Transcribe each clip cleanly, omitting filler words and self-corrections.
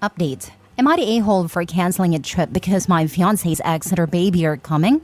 Update. Am I the a-hole for canceling a trip because my fiancé's ex and her baby are coming?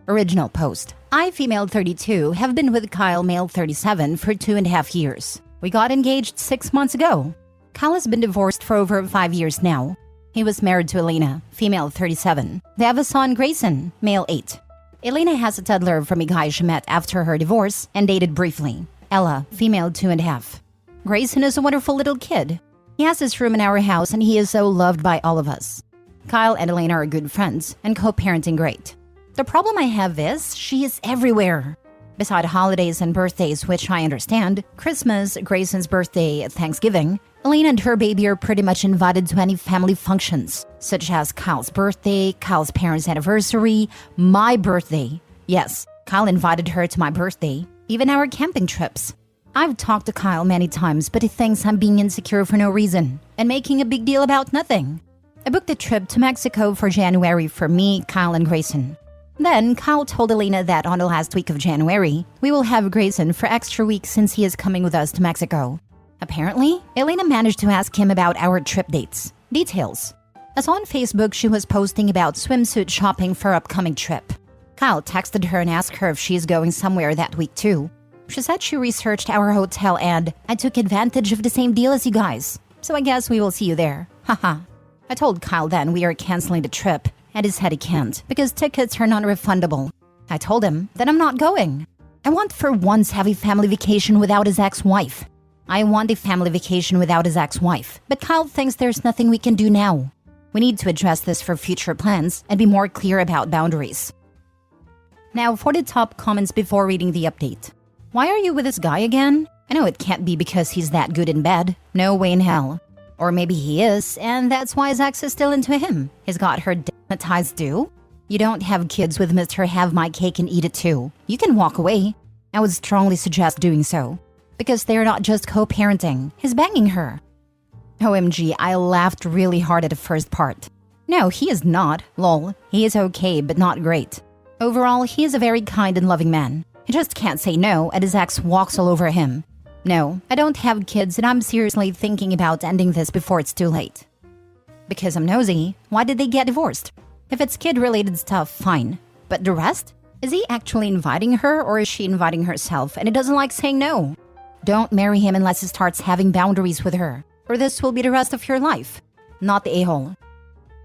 Original post. I, female 32, have been with Kyle, male 37, for 2.5 years. We got engaged 6 months ago. Kyle has been divorced for over 5 years now. He was married to Elena, female 37. They have a son, Grayson, male 8. Elena has a toddler from a guy she met after her divorce and dated briefly. Ella, female 2.5. Grayson is a wonderful little kid. He has his room in our house and he is so loved by all of us. Kyle and Elena are good friends and co-parenting great. The problem I have is she is everywhere. Beside holidays and birthdays, which I understand, Christmas, Grayson's birthday, Thanksgiving, Elena and her baby are pretty much invited to any family functions, such as Kyle's birthday, Kyle's parents' anniversary, my birthday. Yes, Kyle invited her to my birthday, even our camping trips. I've talked to Kyle many times, but he thinks I'm being insecure for no reason and making a big deal about nothing. I booked a trip to Mexico for January for me, Kyle, and Grayson. Then, Kyle told Elena that on the last week of January, we will have Grayson for extra weeks since he is coming with us to Mexico. Apparently, Elena managed to ask him about our trip dates. Details. As on Facebook, she was posting about swimsuit shopping for upcoming trip. Kyle texted her and asked her if she is going somewhere that week too. She said she researched our hotel and I took advantage of the same deal as you guys. So I guess we will see you there. Haha. I told Kyle then we are canceling the trip and he said he can't because tickets are non-refundable. I told him that I'm not going. I want for once have a family vacation without his ex-wife. I want a family vacation without his ex-wife, but Kyle thinks there's nothing we can do now. We need to address this for future plans and be more clear about boundaries. Now for the top comments before reading the update. Why are you with this guy again? I know it can't be because he's that good in bed. No way in hell. Or maybe he is, and that's why his ex is still into him. He's got her hypnotized too. You don't have kids with Mr. Have My Cake and Eat It Too. You can walk away. I would strongly suggest doing so. Because they're not just co-parenting. He's banging her. OMG, I laughed really hard at the first part. No, he is not. Lol. He is okay, but not great. Overall, he is a very kind and loving man. He just can't say no, and his ex walks all over him. No, I don't have kids, and I'm seriously thinking about ending this before it's too late. Because I'm nosy, why did they get divorced? If it's kid-related stuff, fine. But the rest? Is he actually inviting her, or is she inviting herself, and he doesn't like saying no? Don't marry him unless he starts having boundaries with her, or this will be the rest of your life. Not the a-hole.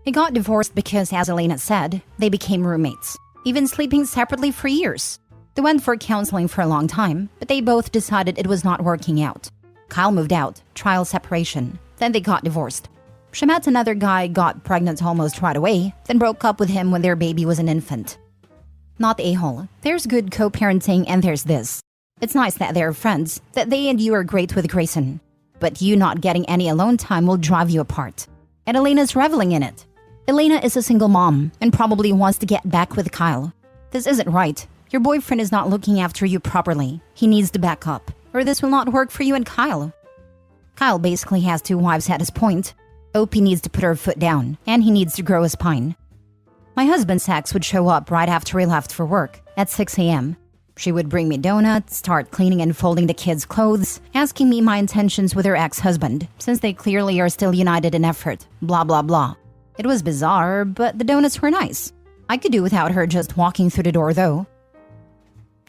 He got divorced because, as Elena said, they became roommates, even sleeping separately for years. They went for counseling for a long time, but they both decided it was not working out. Kyle moved out, trial separation, then they got divorced. She met another guy, got pregnant almost right away, then broke up with him when their baby was an infant. Not the a-hole. There's good co-parenting and there's this. It's nice that they're friends, that they and you are great with Grayson. But you not getting any alone time will drive you apart. And Elena's reveling in it. Elena is a single mom and probably wants to get back with Kyle. This isn't right. Your boyfriend is not looking after you properly. He needs to back up, or this will not work for you and Kyle. Kyle basically has 2 wives at his point. OP needs to put her foot down, and he needs to grow a spine. My husband's ex would show up right after he left for work, at 6 a.m. She would bring me donuts, start cleaning and folding the kids' clothes, asking me my intentions with her ex-husband, since they clearly are still united in effort, blah blah blah. It was bizarre, but the donuts were nice. I could do without her just walking through the door though.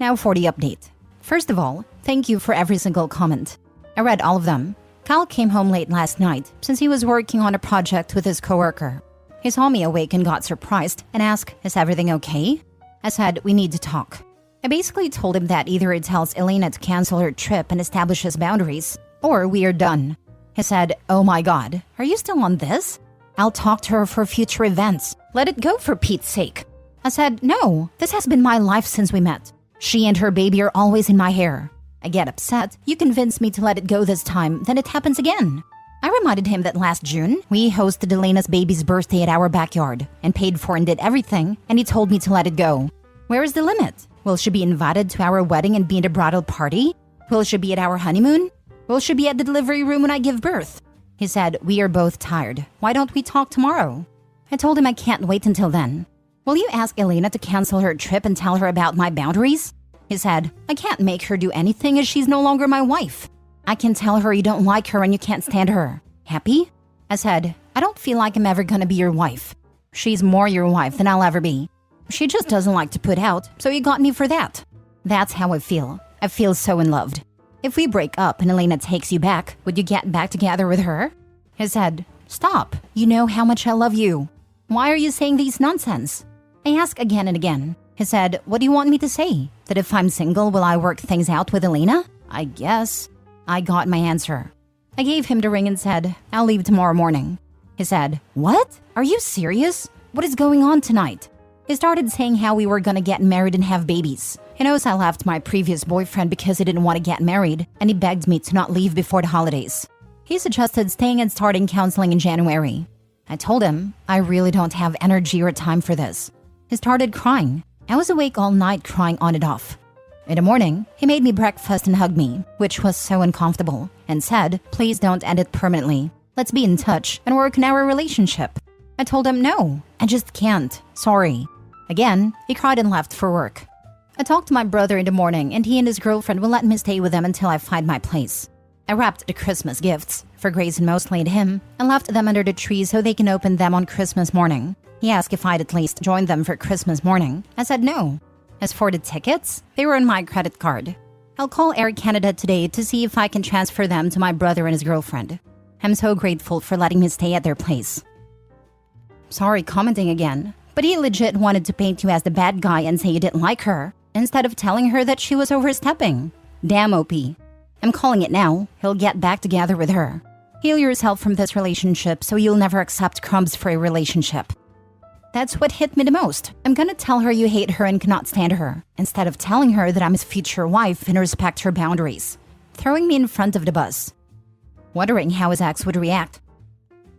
Now for the update. First of all, thank you for every single comment. I read all of them. Kyle came home late last night since he was working on a project with his coworker. He saw me awake and got surprised and asked, "Is everything okay?" I said, "We need to talk." I basically told him that either he tells Elena to cancel her trip and establishes boundaries, or we are done. He said, "Oh my god, are you still on this? I'll talk to her for future events. Let it go for Pete's sake." I said, "No, this has been my life since we met. She and her baby are always in my hair. I get upset. You convince me to let it go this time, then it happens again." I reminded him that last June, we hosted Elena's baby's birthday at our backyard and paid for and did everything, and he told me to let it go. Where is the limit? Will she be invited to our wedding and be in a bridal party? Will she be at our honeymoon? Will she be at the delivery room when I give birth? He said, "We are both tired. Why don't we talk tomorrow?" I told him I can't wait until then. Will you ask Elena to cancel her trip and tell her about my boundaries? He said, I can't make her do anything as she's no longer my wife. I can tell her you don't like her and you can't stand her. Happy? I said, I don't feel like I'm ever gonna be your wife. She's more your wife than I'll ever be. She just doesn't like to put out, so you got me for that. That's how I feel. I feel so unloved. If we break up and Elena takes you back, would you get back together with her? He said, stop. You know how much I love you. Why are you saying these nonsense? I ask again and again. He said, what do you want me to say? That if I'm single, will I work things out with Elena? I guess. I got my answer. I gave him the ring and said, I'll leave tomorrow morning. He said, what? Are you serious? What is going on tonight? He started saying how we were gonna get married and have babies. He knows I left my previous boyfriend because he didn't want to get married, and he begged me to not leave before the holidays. He suggested staying and starting counseling in January. I told him, I really don't have energy or time for this. He started crying. I was awake all night crying on and off. In the morning, he made me breakfast and hugged me, which was so uncomfortable, and said, please don't end it permanently. Let's be in touch and work on our relationship. I told him, no, I just can't. Sorry. Again, he cried and left for work. I talked to my brother in the morning, and he and his girlfriend will let me stay with them until I find my place. I wrapped the Christmas gifts, for Grace and mostly to him, and left them under the tree so they can open them on Christmas morning. He asked if I'd at least join them for Christmas morning. I said no. As for the tickets, they were on my credit card. I'll call Air Canada today to see if I can transfer them to my brother and his girlfriend. I'm so grateful for letting me stay at their place. Sorry commenting again, but he legit wanted to paint you as the bad guy and say you didn't like her, instead of telling her that she was overstepping. Damn OP. I'm calling it now. He'll get back together with her. Heal yourself from this relationship so you'll never accept crumbs for a relationship. That's what hit me the most. I'm gonna tell her you hate her and cannot stand her, instead of telling her that I'm his future wife and respect her boundaries. Throwing me in front of the bus. Wondering how his ex would react.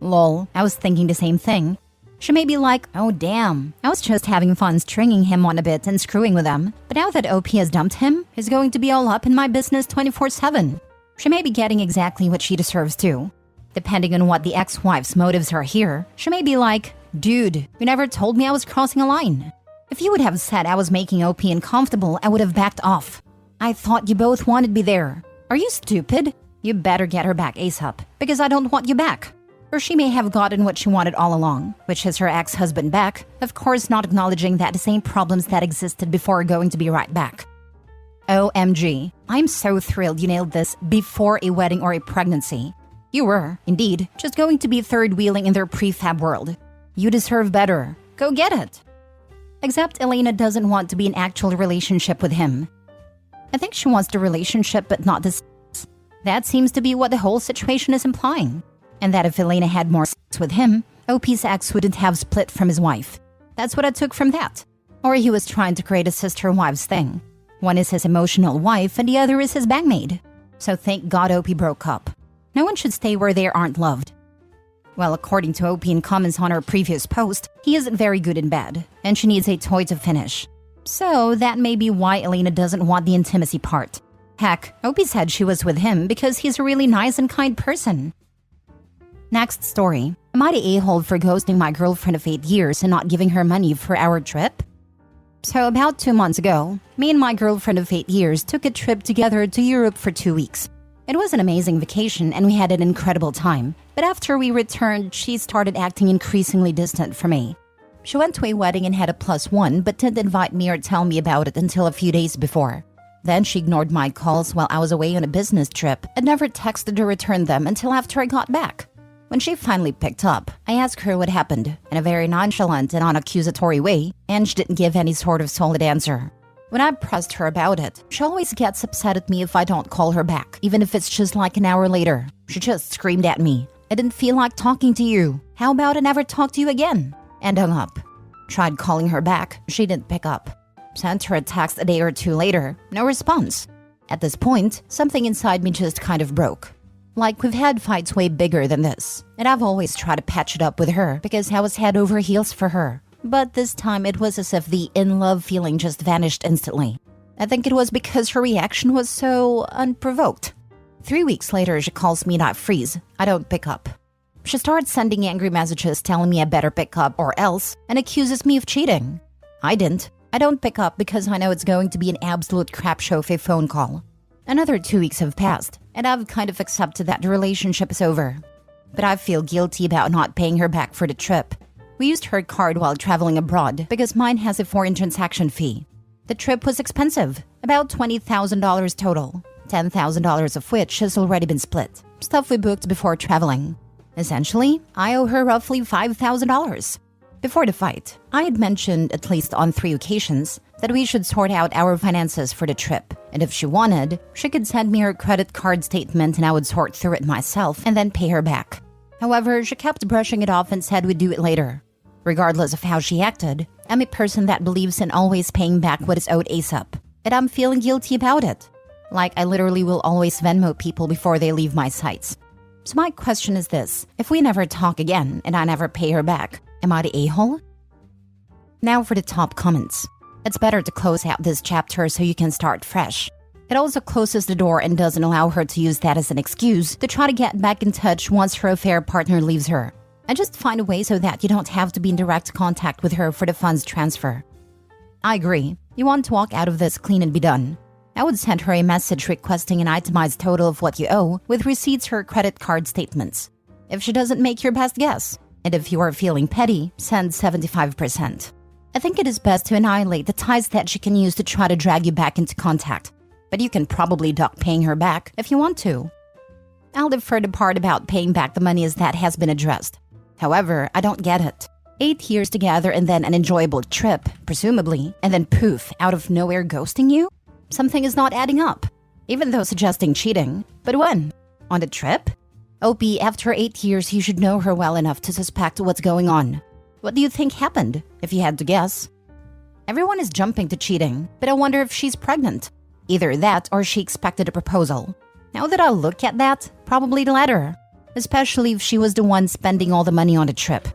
Lol, I was thinking the same thing. She may be like, oh damn, I was just having fun stringing him on a bit and screwing with him, but now that OP has dumped him, he's going to be all up in my business 24/7. She may be getting exactly what she deserves too. Depending on what the ex-wife's motives are here, she may be like, dude, you never told me I was crossing a line. If you would have said I was making OP uncomfortable, I would have backed off. I thought you both wanted me there. Are you stupid? You better get her back ASAP, because I don't want you back. Or she may have gotten what she wanted all along, which is her ex-husband back, of course not acknowledging that the same problems that existed before are going to be right back. OMG, I'm so thrilled you nailed this before a wedding or a pregnancy. You were, indeed, just going to be third-wheeling in their prefab world. You deserve better. Go get it. Except Elena doesn't want to be in an actual relationship with him. I think she wants the relationship but not the sex. That seems to be what the whole situation is implying. And that if Elena had more sex with him, OP's ex wouldn't have split from his wife. That's what I took from that. Or he was trying to create a sister-wives thing. One is his emotional wife and the other is his bandmate. So thank God OP broke up. No one should stay where they aren't loved. Well, according to OP in comments on her previous post, he isn't very good in bed, and she needs a toy to finish. So that may be why Elena doesn't want the intimacy part. Heck, OP said she was with him because he's a really nice and kind person. Next story. Am I the a-hole for ghosting my girlfriend of 8 years and not giving her money for our trip? So about 2 months ago, me and my girlfriend of 8 years took a trip together to Europe for 2 weeks. It was an amazing vacation and we had an incredible time. But after we returned, she started acting increasingly distant from me. She went to a wedding and had a +1 but didn't invite me or tell me about it until a few days before. Then she ignored my calls while I was away on a business trip and never texted to return them until after I got back. When she finally picked up, I asked her what happened in a very nonchalant and unaccusatory way, and she didn't give any sort of solid answer. When I pressed her about it, she always gets upset at me if I don't call her back, even if it's just like an hour later. She just screamed at me, I didn't feel like talking to you. How about I never talk to you again? And hung up. Tried calling her back, she didn't pick up. Sent her a text a day or two later, no response. At this point, something inside me just kind of broke. Like, we've had fights way bigger than this, and I've always tried to patch it up with her because I was head over heels for her. But this time it was as if the in-love feeling just vanished instantly. I think it was because her reaction was so unprovoked. 3 weeks later, she calls me and I freeze. I don't pick up. She starts sending angry messages telling me I better pick up or else, and accuses me of cheating. I didn't I don't pick up because I know it's going to be an absolute crap show of a phone call. Another 2 weeks have passed, and I've kind of accepted that the relationship is over. But I feel guilty about not paying her back for the trip. We used her card while traveling abroad because mine has a foreign transaction fee. The trip was expensive, about $20,000 total, $10,000 of which has already been split. Stuff we booked before traveling. Essentially, I owe her roughly $5,000. Before the fight, I had mentioned, at least on 3 occasions, that we should sort out our finances for the trip, and if she wanted, she could send me her credit card statement and I would sort through it myself and then pay her back. However, she kept brushing it off and said we'd do it later. Regardless of how she acted, I'm a person that believes in always paying back what is owed ASAP, and I'm feeling guilty about it. Like, I literally will always Venmo people before they leave my sites. So my question is this: if we never talk again and I never pay her back, am I the a-hole? Now for the top comments. It's better to close out this chapter so you can start fresh. It also closes the door and doesn't allow her to use that as an excuse to try to get back in touch once her affair partner leaves her. I just find a way so that you don't have to be in direct contact with her for the funds transfer. I agree. You want to walk out of this clean and be done. I would send her a message requesting an itemized total of what you owe with receipts her credit card statements. If she doesn't make your best guess, and if you are feeling petty, send 75%. I think it is best to annihilate the ties that she can use to try to drag you back into contact. But you can probably duck paying her back if you want to. I'll defer the part about paying back the money as that has been addressed. However, I don't get it. 8 years together and then an enjoyable trip, presumably, and then poof, out of nowhere ghosting you? Something is not adding up. Even though suggesting cheating. But when? On the trip? OP, after 8 years, you should know her well enough to suspect what's going on. What do you think happened, if you had to guess? Everyone is jumping to cheating, but I wonder if she's pregnant. Either that or she expected a proposal. Now that I look at that, probably the latter. Especially if she was the one spending all the money on the trip.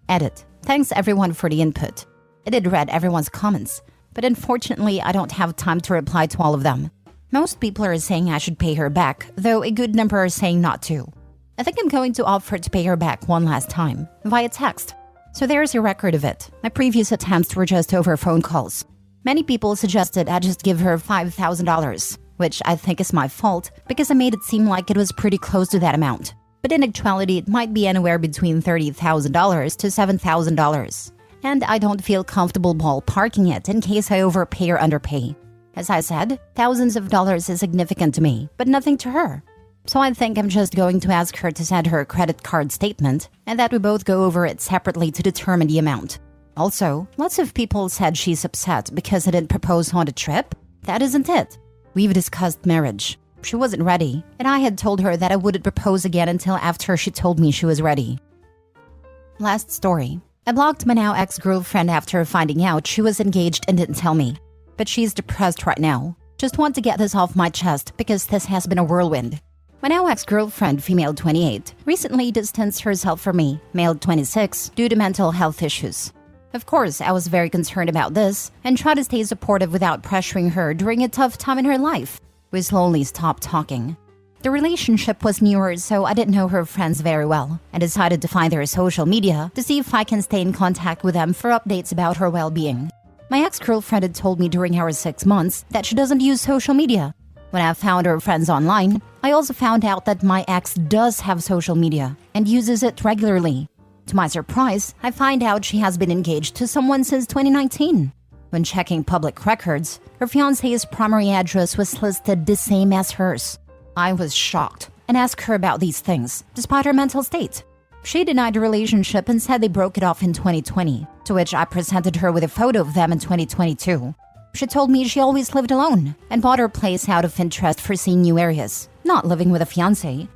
Edit. Thanks everyone for the input. I did read everyone's comments, but unfortunately I don't have time to reply to all of them. Most people are saying I should pay her back, though a good number are saying not to. I think I'm going to offer to pay her back one last time, via text. So there's a record of it. My previous attempts were just over phone calls. Many people suggested I just give her $5,000, which I think is my fault because I made it seem like it was pretty close to that amount. But in actuality, it might be anywhere between $30,000 to $7,000. And I don't feel comfortable ballparking it in case I overpay or underpay. As I said, thousands of dollars is significant to me, but nothing to her. So I think I'm just going to ask her to send her credit card statement and that we both go over it separately to determine the amount. Also, lots of people said she's upset because I didn't propose on the trip. That isn't it. We've discussed marriage. She wasn't ready, and I had told her that I wouldn't propose again until after she told me she was ready. Last story. I blocked my now ex-girlfriend after finding out she was engaged and didn't tell me. But she's depressed right now. Just want to get this off my chest because this has been a whirlwind. My now ex-girlfriend, female 28, recently distanced herself from me, male 26, due to mental health issues. Of course, I was very concerned about this and tried to stay supportive without pressuring her during a tough time in her life. We slowly stopped talking. The relationship was newer, so I didn't know her friends very well. I decided to find their social media to see if I can stay in contact with them for updates about her well-being. My ex-girlfriend had told me during our 6 months that she doesn't use social media. When I found her friends online, I also found out that my ex does have social media and uses it regularly. To my surprise, I find out she has been engaged to someone since 2019. When checking public records, her fiancé's primary address was listed the same as hers. I was shocked and asked her about these things, despite her mental state. She denied the relationship and said they broke it off in 2020, to which I presented her with a photo of them in 2022. She told me she always lived alone and bought her place out of interest for seeing new areas, not living with a fiancé.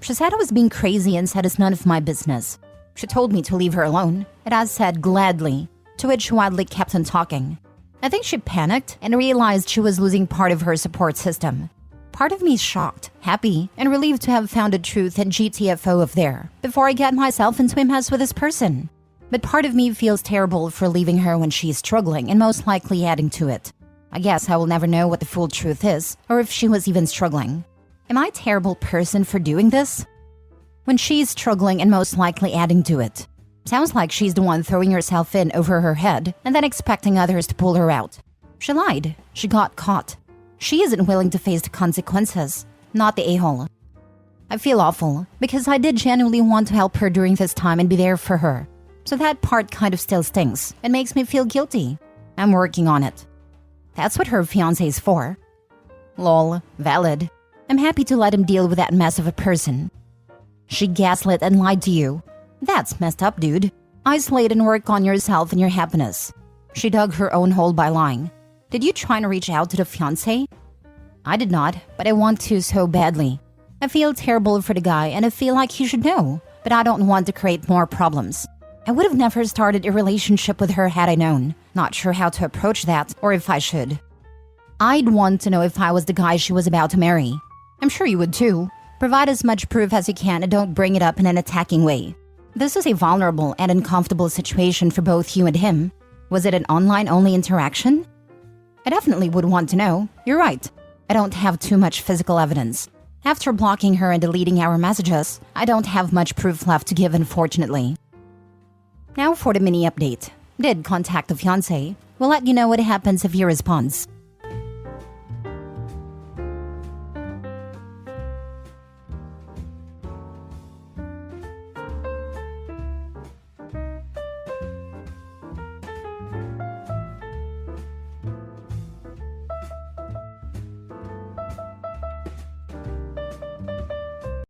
She said I was being crazy and said it's none of my business. She told me to leave her alone, and I said gladly, to which she wildly kept on talking. I think she panicked and realized she was losing part of her support system. Part of me is shocked, happy, and relieved to have found the truth and GTFO of there before I get myself into a mess with this person. But part of me feels terrible for leaving her when she's struggling and most likely adding to it. I guess I will never know what the full truth is, or if she was even struggling. Am I a terrible person for doing this? When she's struggling and most likely adding to it. Sounds like she's the one throwing herself in over her head and then expecting others to pull her out. She lied. She got caught. She isn't willing to face the consequences, not the a-hole. I feel awful because I did genuinely want to help her during this time and be there for her. So that part kind of still stings and makes me feel guilty. I'm working on it. That's what her fiancé's for. Lol, valid. I'm happy to let him deal with that mess of a person. She gaslit and lied to you. That's messed up, dude. Isolate and work on yourself and your happiness. She dug her own hole by lying. Did you try to reach out to the fiancé? I did not, but I want to so badly. I feel terrible for the guy and I feel like he should know, but I don't want to create more problems. I would have never started a relationship with her had I known. Not sure how to approach that or if I should. I'd want to know if I was the guy she was about to marry. I'm sure you would too. Provide as much proof as you can and don't bring it up in an attacking way. This is a vulnerable and uncomfortable situation for both you and him. Was it an online-only interaction? I definitely would want to know. You're right. I don't have too much physical evidence. After blocking her and deleting our messages, I don't have much proof left to give, unfortunately. Now for the mini update. Did contact the fiancé. We'll let you know what happens if he responds.